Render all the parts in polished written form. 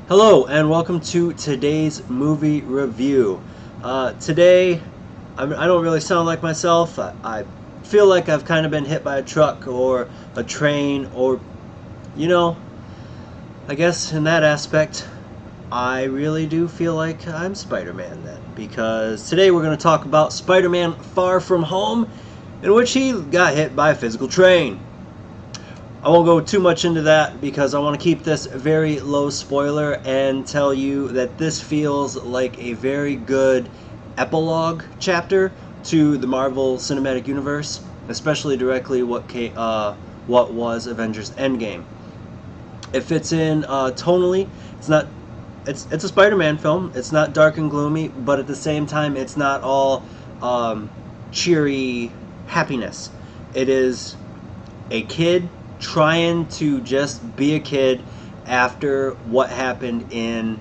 Hello and welcome to today's movie review. Today, I don't really sound like myself. I feel like I've kind of been hit by a truck or a train, or, you know, I guess in that aspect, I really do feel like I'm Spider-Man then. Because today we're going to talk about Spider-Man Far From Home, in which he got hit by a physical train. I won't go too much into that because I want to keep this very low spoiler and tell you that this feels like a very good epilogue chapter to the Marvel Cinematic Universe, especially directly what was Avengers Endgame. It fits in tonally. It's not. It's a Spider-Man film. It's not dark and gloomy, but at the same time, it's not all cheery happiness. It is a kid trying to just be a kid after what happened in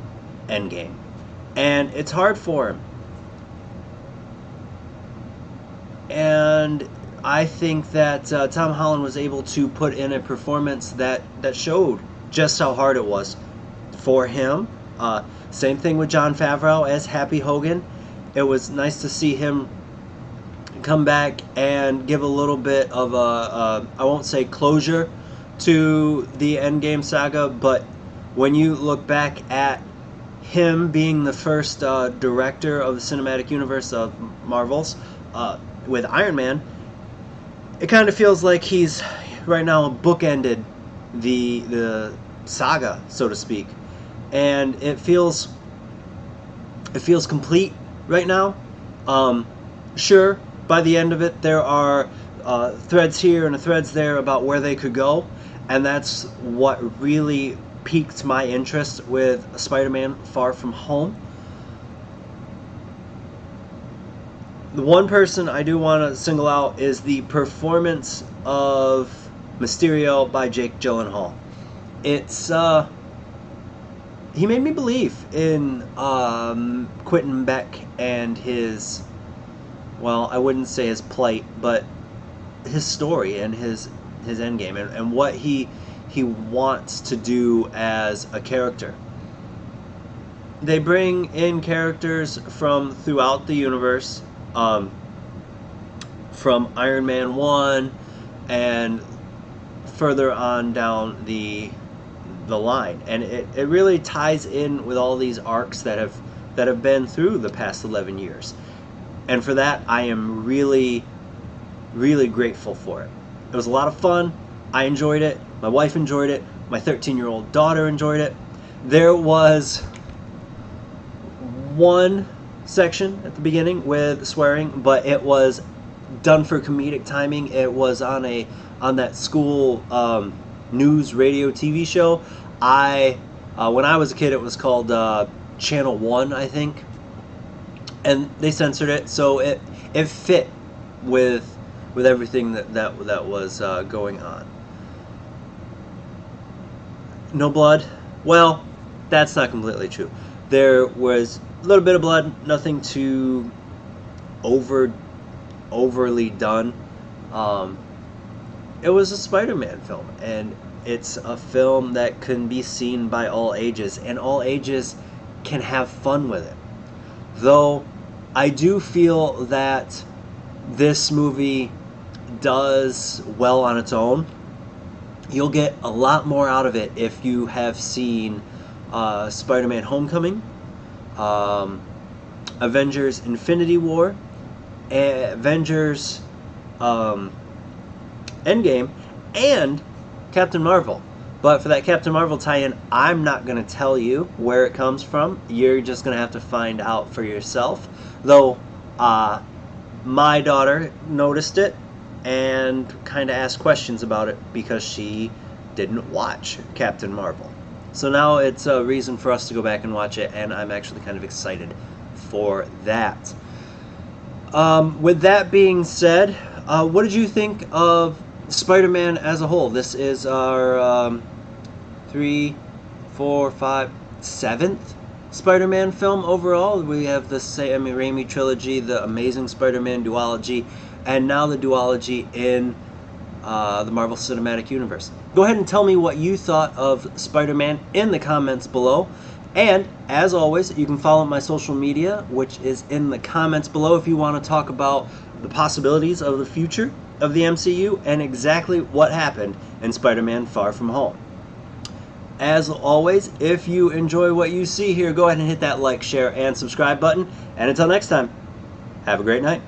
Endgame. And it's hard for him. And I think that Tom Holland was able to put in a performance that showed just how hard it was for him. Same thing with Jon Favreau as Happy Hogan. It was nice to see him come back and give a little bit of I won't say closure to the Endgame saga, but when you look back at him being the first director of the cinematic universe of Marvel's with Iron Man, it kind of feels like he's right now bookended the saga, so to speak, and it feels complete right now. Sure, by the end of it, there are threads here and threads there about where they could go, and that's what really piqued my interest with Spider-Man Far From Home. The one person I do want to single out is the performance of Mysterio by Jake Gyllenhaal. It's he made me believe in Quentin Beck and his, well, I wouldn't say his plight, but his story and his endgame, and what he wants to do as a character. They bring in characters from throughout the universe, from Iron Man 1 and further on down the line, and it really ties in with all these arcs that have been through the past 11 years. And for that, I am really, really grateful for it. It was a lot of fun. I enjoyed it. My wife enjoyed it. My 13-year-old daughter enjoyed it. There was one section at the beginning with swearing, but it was done for comedic timing. It was on that school news radio TV show. When I was a kid, it was called Channel 1, I think, and they censored it, so it fit with everything that was going on. No blood? Well, that's not completely true. There was a little bit of blood, nothing too overly done. It was a Spider-Man film, and it's a film that can be seen by all ages, and all ages can have fun with it. Though I do feel that this movie does well on its own. You'll get a lot more out of it if you have seen Spider-Man Homecoming, Avengers Infinity War, Avengers Endgame, and Captain Marvel. But for that Captain Marvel tie-in, I'm not going to tell you where it comes from. You're just going to have to find out for yourself. Though my daughter noticed it and kind of asked questions about it because she didn't watch Captain Marvel. So now it's a reason for us to go back and watch it, and I'm actually kind of excited for that. With that being said, what did you think of Spider-Man as a whole? This is our 7th Spider-Man film overall. We have the Sam Raimi trilogy, the Amazing Spider-Man duology, and now the duology in the Marvel Cinematic Universe. Go ahead and tell me what you thought of Spider-Man in the comments below. And as always, you can follow my social media, which is in the comments below if you want to talk about the possibilities of the future of the MCU and exactly what happened in Spider-Man Far From Home. As always, if you enjoy what you see here, go ahead and hit that like, share, and subscribe button. And until next time, have a great night.